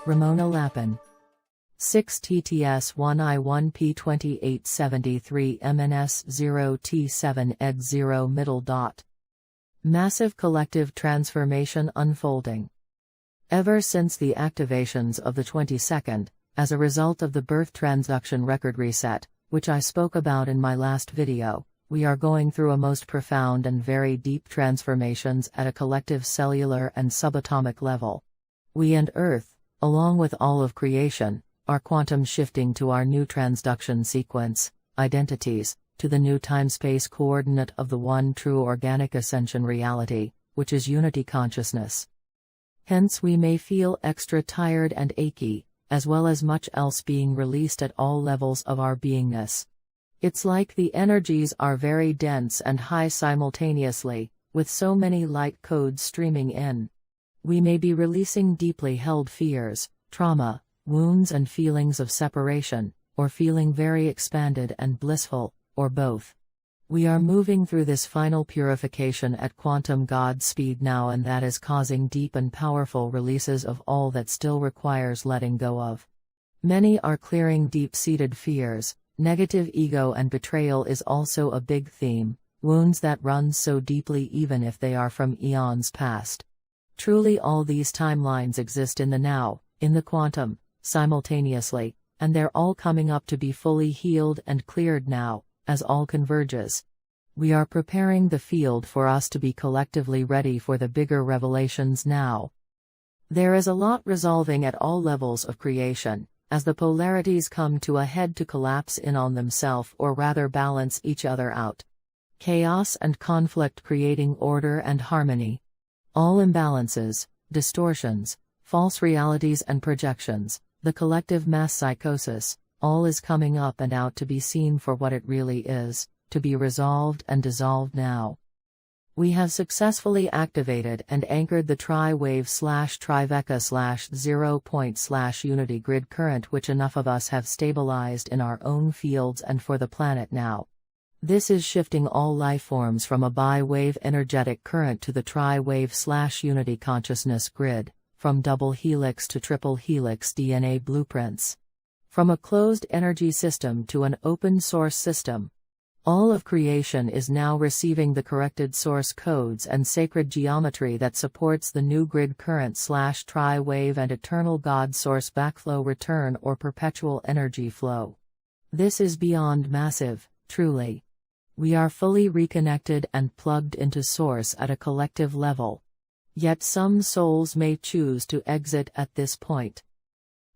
Ramona Lapin. 6 TTS 1I1 P2873 MNS 0 T7 ED 0 middle dot. Massive collective transformation unfolding. Ever since the activations of the 22nd, as a result of the birth transduction record reset, which I spoke about in my last video, we are going through a most profound and very deep transformations at a collective cellular and subatomic level. We and Earth, along with all of creation, are quantum shifting to our new transduction sequence, identities, to the new time-space coordinate of the one true organic ascension reality, which is unity consciousness. Hence we may feel extra tired and achy, as well as much else being released at all levels of our beingness. It's like the energies are very dense and high simultaneously, with so many light codes streaming in. We may be releasing deeply held fears, trauma, wounds and feelings of separation, or feeling very expanded and blissful, or both. We are moving through this final purification at quantum God speed now, and that is causing deep and powerful releases of all that still requires letting go of. Many are clearing deep-seated fears. Negative ego and betrayal is also a big theme, wounds that run so deeply even if they are from eons past. Truly all these timelines exist in the now, in the quantum, simultaneously, and they're all coming up to be fully healed and cleared now, as all converges. We are preparing the field for us to be collectively ready for the bigger revelations now. There is a lot resolving at all levels of creation, as the polarities come to a head to collapse in on themselves, or rather balance each other out. Chaos and conflict creating order and harmony. All imbalances, distortions, false realities and projections, the collective mass psychosis, all is coming up and out to be seen for what it really is, to be resolved and dissolved now. We have successfully activated and anchored the tri-wave/trivecca/0 point/unity grid current, which enough of us have stabilized in our own fields and for the planet now. This is shifting all life forms from a bi-wave energetic current to the tri-wave/unity consciousness grid, from double helix to triple helix DNA blueprints. From a closed energy system to an open source system. All of creation is now receiving the corrected source codes and sacred geometry that supports the new grid current/tri-wave and eternal God source backflow return or perpetual energy flow. This is beyond massive, truly. We are fully reconnected and plugged into source at a collective level. Yet some souls may choose to exit at this point.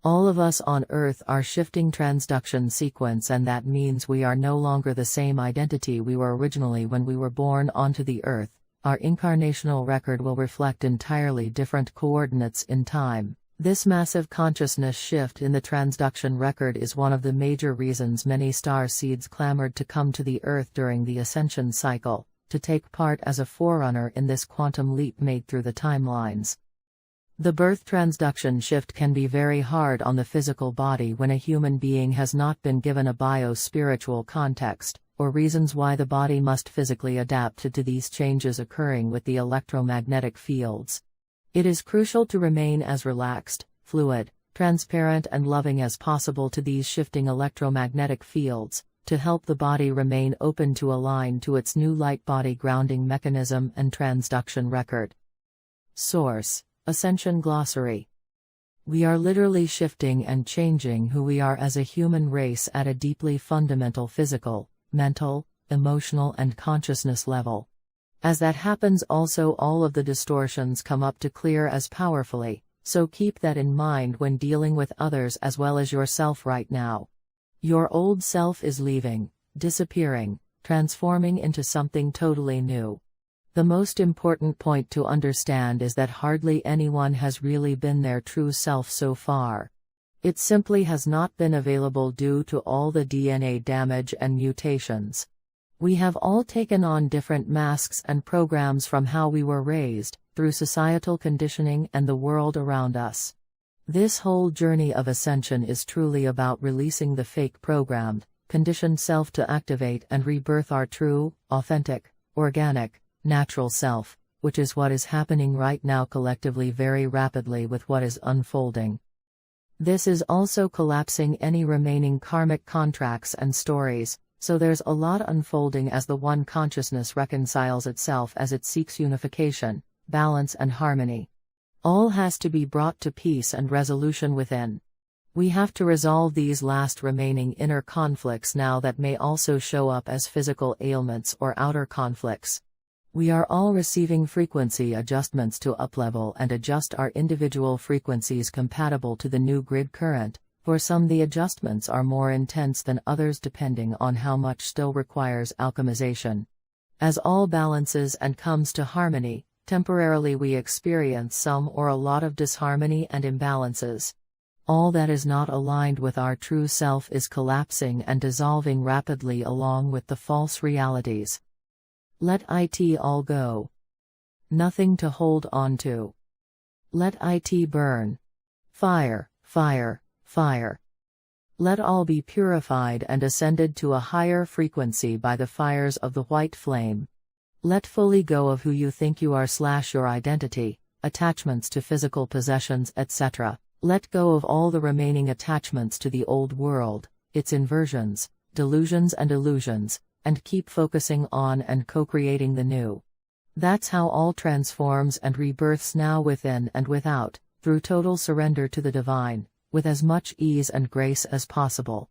All of us on Earth are shifting transduction sequence, and that means we are no longer the same identity we were originally when we were born onto the Earth. Our incarnational record will reflect entirely different coordinates in time. This massive consciousness shift in the transduction record is one of the major reasons many starseeds clamored to come to the Earth during the Ascension cycle, to take part as a forerunner in this quantum leap made through the timelines. The birth transduction shift can be very hard on the physical body when a human being has not been given a bio-spiritual context, or reasons why the body must physically adapt to these changes occurring with the electromagnetic fields. It is crucial to remain as relaxed, fluid, transparent and loving as possible to these shifting electromagnetic fields, to help the body remain open to align to its new light body grounding mechanism and transduction record. Source: Ascension Glossary. We are literally shifting and changing who we are as a human race at a deeply fundamental physical, mental, emotional and consciousness level. As that happens, also all of the distortions come up to clear as powerfully, so keep that in mind when dealing with others as well as yourself right now. Your old self is leaving, disappearing, transforming into something totally new. The most important point to understand is that hardly anyone has really been their true self so far. It simply has not been available due to all the DNA damage and mutations. We have all taken on different masks and programs from how we were raised, through societal conditioning and the world around us. This whole journey of ascension is truly about releasing the fake programmed, conditioned self to activate and rebirth our true, authentic, organic, natural self, which is what is happening right now collectively very rapidly with what is unfolding. This is also collapsing any remaining karmic contracts and stories, so there's a lot unfolding as the one consciousness reconciles itself as it seeks unification, balance and harmony. All has to be brought to peace and resolution within. We have to resolve these last remaining inner conflicts now that may also show up as physical ailments or outer conflicts. We are all receiving frequency adjustments to uplevel and adjust our individual frequencies compatible to the new grid current. For some the adjustments are more intense than others depending on how much still requires alchemization. As all balances and comes to harmony, temporarily we experience some or a lot of disharmony and imbalances. All that is not aligned with our true self is collapsing and dissolving rapidly along with the false realities. Let it all go. Nothing to hold on to. Let it burn. Fire, fire, fire. Let all be purified and ascended to a higher frequency by the fires of the white flame. Let fully go of who you think you are / your identity, attachments to physical possessions etc. Let go of all the remaining attachments to the old world, its inversions, delusions and illusions, and keep focusing on and co-creating the new. That's how all transforms and rebirths now within and without, through total surrender to the divine, with as much ease and grace as possible.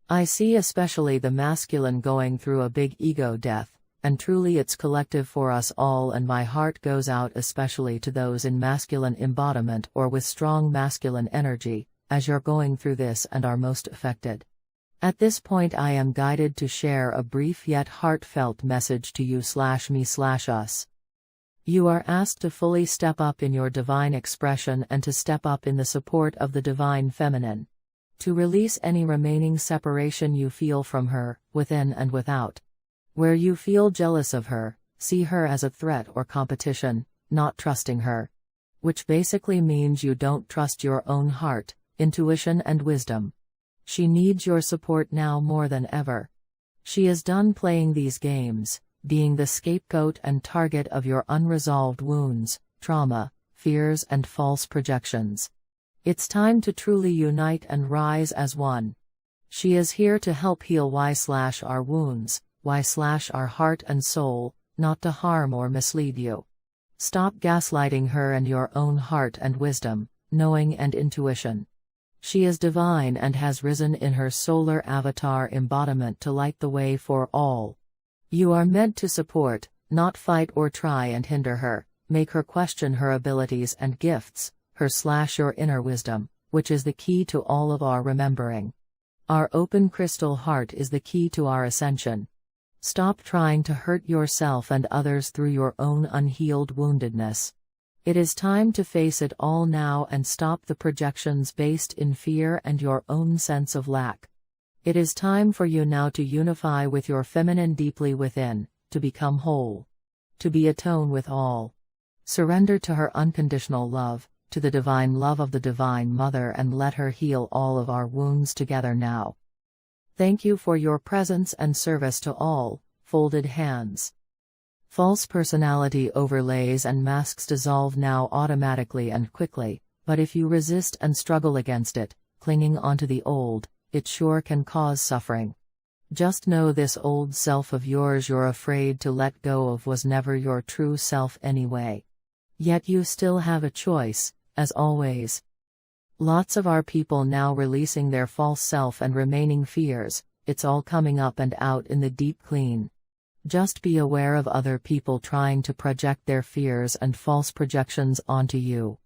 I see especially the masculine going through a big ego death, and truly it's collective for us all, and my heart goes out especially to those in masculine embodiment or with strong masculine energy, as you're going through this and are most affected. At this point I am guided to share a brief yet heartfelt message to you / me / us. You are asked to fully step up in your divine expression and to step up in the support of the divine feminine. To release any remaining separation you feel from her, within and without. Where you feel jealous of her, see her as a threat or competition, not trusting her. Which basically means you don't trust your own heart, intuition and wisdom. She needs your support now more than ever. She is done playing these games, being the scapegoat and target of your unresolved wounds, trauma, fears and false projections. It's time to truly unite and rise as one. She is here to help heal our wounds, our heart and soul, not to harm or mislead you. Stop gaslighting her and your own heart and wisdom, knowing and intuition. She is divine and has risen in her solar avatar embodiment to light the way for all. You are meant to support, not fight or try and hinder her, make her question her abilities and gifts, her / your inner wisdom, which is the key to all of our remembering. Our open crystal heart is the key to our ascension. Stop trying to hurt yourself and others through your own unhealed woundedness. It is time to face it all now and stop the projections based in fear and your own sense of lack. It is time for you now to unify with your feminine deeply within, to become whole. To be atone with all. Surrender to her unconditional love, to the divine love of the Divine Mother, and let her heal all of our wounds together now. Thank you for your presence and service to all. Folded hands. False personality overlays and masks dissolve now automatically and quickly, but if you resist and struggle against it, clinging onto the old, it sure can cause suffering. Just know this old self of yours you're afraid to let go of was never your true self anyway. Yet you still have a choice, as always. Lots of our people now releasing their false self and remaining fears, it's all coming up and out in the deep clean. Just be aware of other people trying to project their fears and false projections onto you.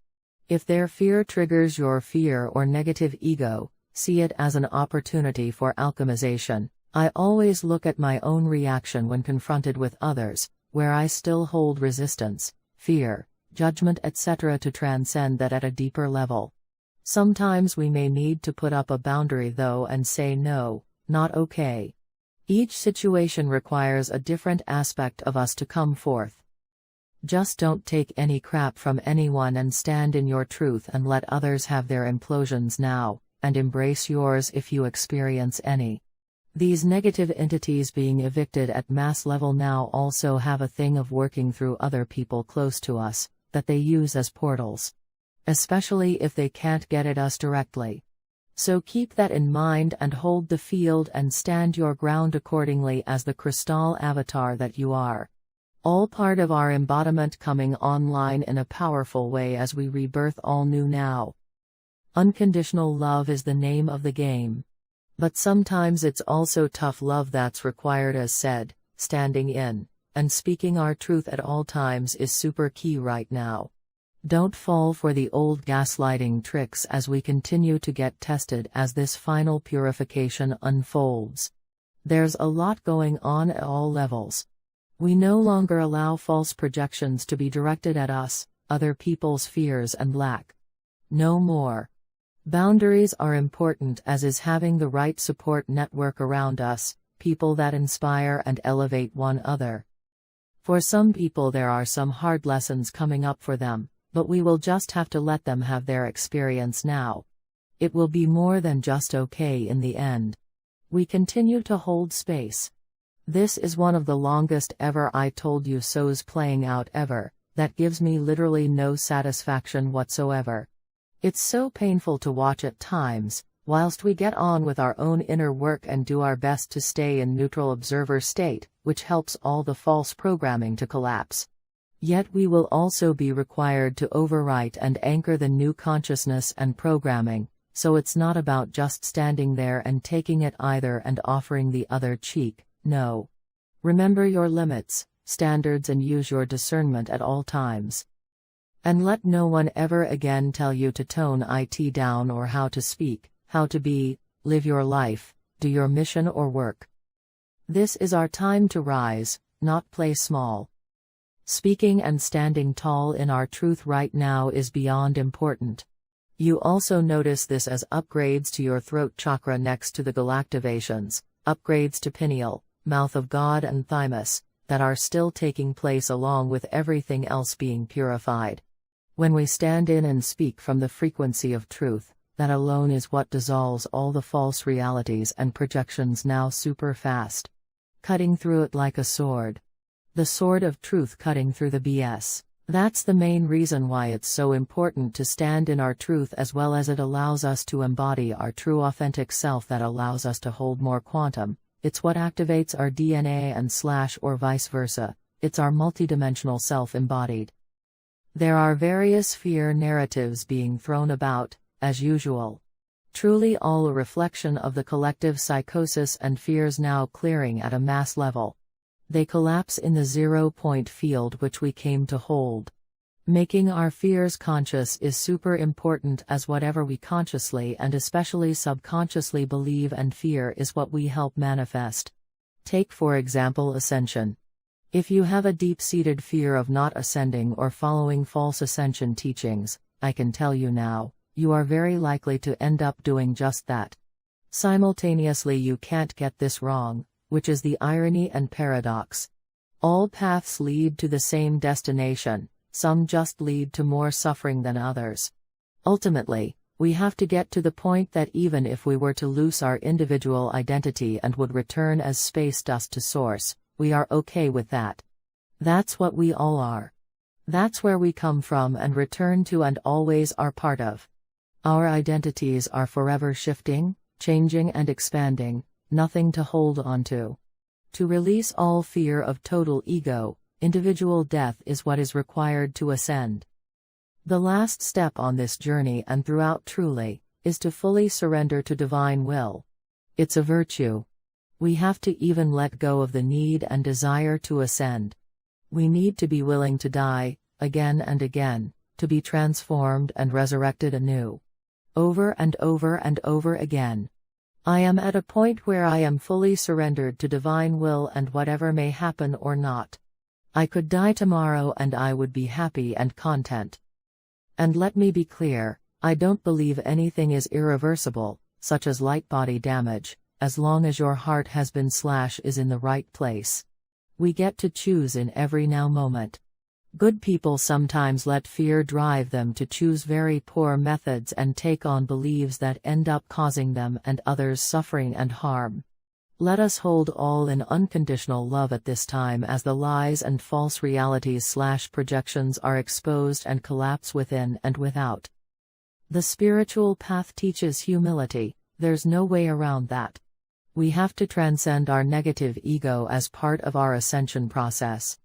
If their fear triggers your fear or negative ego, see it as an opportunity for alchemization. I always look at my own reaction when confronted with others, where I still hold resistance, fear, judgment etc. to transcend that at a deeper level. Sometimes we may need to put up a boundary though and say no, not okay. Each situation requires a different aspect of us to come forth. Just don't take any crap from anyone and stand in your truth and let others have their implosions now, and embrace yours if you experience any. These negative entities being evicted at mass level now also have a thing of working through other people close to us, that they use as portals. especially if they can't get at us directly. So keep that in mind and hold the field and stand your ground accordingly as the crystal avatar that you are. All part of our embodiment coming online in a powerful way as we rebirth all new now. Unconditional love is the name of the game. But sometimes it's also tough love that's required, as said. Standing in and speaking our truth at all times is super key right now. Don't fall for the old gaslighting tricks as we continue to get tested as this final purification unfolds. There's a lot going on at all levels. We no longer allow false projections to be directed at us, other people's fears and lack. No more. Boundaries are important, as is having the right support network around us, people that inspire and elevate one another. For some people there are some hard lessons coming up for them, but we will just have to let them have their experience now. It will be more than just okay in the end. We continue to hold space. This is one of the longest ever I told you so's playing out ever, that gives me literally no satisfaction whatsoever. It's so painful to watch at times, whilst we get on with our own inner work and do our best to stay in neutral observer state, which helps all the false programming to collapse. Yet we will also be required to overwrite and anchor the new consciousness and programming, so it's not about just standing there and taking it either and offering the other cheek. No. Remember your limits, standards, and use your discernment at all times. And let no one ever again tell you to tone it down or how to speak, how to be, live your life, do your mission or work. This is our time to rise, not play small. Speaking and standing tall in our truth right now is beyond important. You also notice this as upgrades to your throat chakra next to the galactivations, upgrades to pineal, mouth of God and thymus, that are still taking place along with everything else being purified. When we stand in and speak from the frequency of truth, that alone is what dissolves all the false realities and projections now super fast. Cutting through it like a sword. The sword of truth cutting through the BS. That's the main reason why it's so important to stand in our truth, as well as it allows us to embody our true authentic self that allows us to hold more quantum. It's what activates our DNA and / or vice versa. It's our multidimensional self embodied. There are various fear narratives being thrown about, as usual. Truly all a reflection of the collective psychosis and fears now clearing at a mass level. They collapse in the 0-point field which we came to hold. Making our fears conscious is super important, as whatever we consciously and especially subconsciously believe and fear is what we help manifest. Take for example Ascension. If you have a deep-seated fear of not ascending or following false Ascension teachings, I can tell you now, you are very likely to end up doing just that. Simultaneously, you can't get this wrong, which is the irony and paradox. All paths lead to the same destination. Some just lead to more suffering than others. Ultimately, we have to get to the point that even if we were to lose our individual identity and would return as space dust to source, we are okay with that. That's what we all are. That's where we come from and return to and always are part of. Our identities are forever shifting, changing and expanding, nothing to hold on to. To release all fear of total ego, individual death is what is required to ascend. The last step on this journey and throughout truly, is to fully surrender to divine will. It's a virtue. We have to even let go of the need and desire to ascend. We need to be willing to die, again and again, to be transformed and resurrected anew. Over and over and over again. I am at a point where I am fully surrendered to divine will and whatever may happen or not. I could die tomorrow and I would be happy and content. And let me be clear, I don't believe anything is irreversible, such as light body damage, as long as your heart has been / is in the right place. We get to choose in every now moment. Good people sometimes let fear drive them to choose very poor methods and take on beliefs that end up causing them and others suffering and harm. Let us hold all in unconditional love at this time as the lies and false realities / projections are exposed and collapse within and without. The spiritual path teaches humility, there's no way around that. We have to transcend our negative ego as part of our ascension process.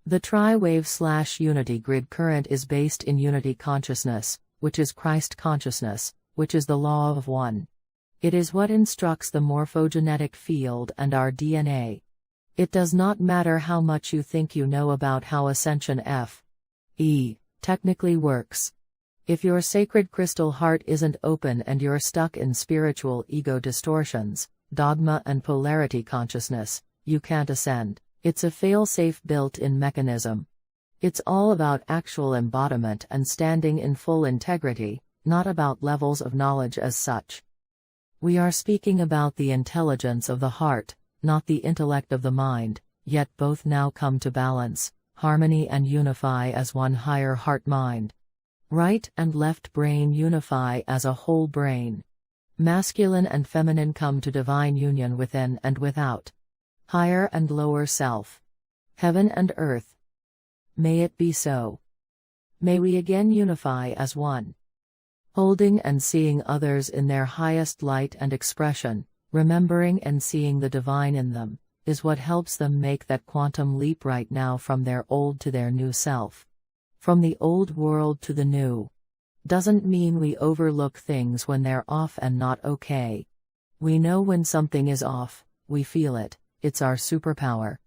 The tri-wave/unity grid current is based in unity consciousness, which is Christ consciousness, which is the law of one. It is what instructs the morphogenetic field and our DNA. It does not matter how much you think you know about how Ascension F.E. technically works. If your sacred crystal heart isn't open and you're stuck in spiritual ego distortions, dogma and polarity consciousness, you can't ascend. It's a fail-safe built-in mechanism. It's all about actual embodiment and standing in full integrity, not about levels of knowledge as such. We are speaking about the intelligence of the heart, not the intellect of the mind, yet both now come to balance, harmony and unify as one higher heart-mind. Right and left brain unify as a whole brain. Masculine and feminine come to divine union within and without. Higher and lower self. Heaven and earth. May it be so. May we again unify as one. Holding and seeing others in their highest light and expression, remembering and seeing the divine in them, is what helps them make that quantum leap right now from their old to their new self. From the old world to the new. Doesn't mean we overlook things when they're off and not okay. We know when something is off, we feel it, it's our superpower.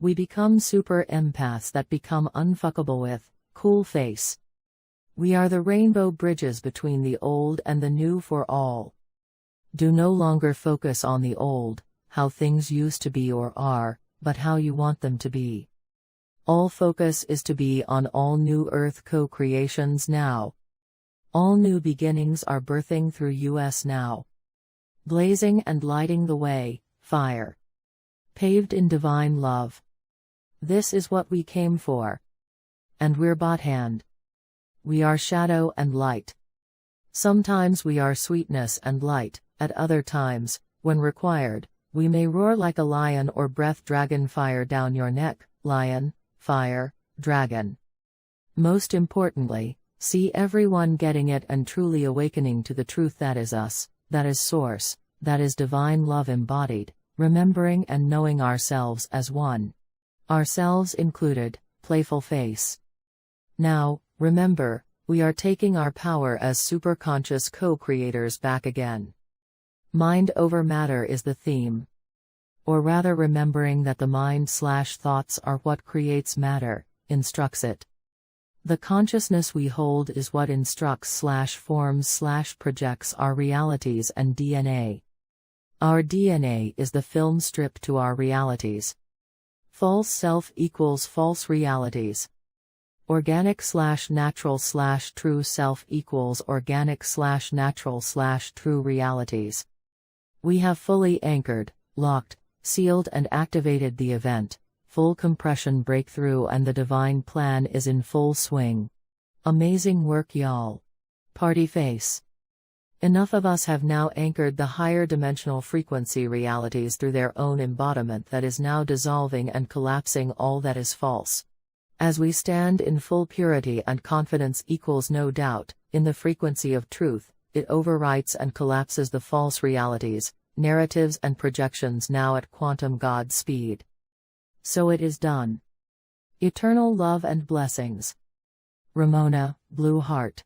We become super empaths that become unfuckable with, cool face. We are the rainbow bridges between the old and the new for all. Do no longer focus on the old, how things used to be or are, but how you want them to be. All focus is to be on all new earth co-creations now. All new beginnings are birthing through us now. Blazing and lighting the way, fire. Paved in divine love. This is what we came for. And we're bot hand. We are shadow and light. Sometimes we are sweetness and light, at other times, when required, we may roar like a lion or breath dragon fire down your neck, lion, fire, dragon. Most importantly, see everyone getting it and truly awakening to the truth that is us, that is source, that is divine love embodied, remembering and knowing ourselves as one. Ourselves included, playful face. Now, remember, we are taking our power as superconscious co-creators back again. Mind over matter is the theme. Or rather remembering that the mind/thoughts are what creates matter, instructs it. The consciousness we hold is what instructs/forms/projects our realities and DNA. Our DNA is the film strip to our realities. False self equals false realities. Organic/natural/true self equals organic/natural/true realities. We have fully anchored, locked, sealed and activated the event, full compression breakthrough and the divine plan is in full swing. Amazing work y'all. Party face. Enough of us have now anchored the higher dimensional frequency realities through their own embodiment that is now dissolving and collapsing all that is false. As we stand in full purity and confidence equals no doubt, in the frequency of truth, it overwrites and collapses the false realities, narratives and projections now at quantum God speed. So it is done. Eternal love and blessings. Ramona, Blue Heart.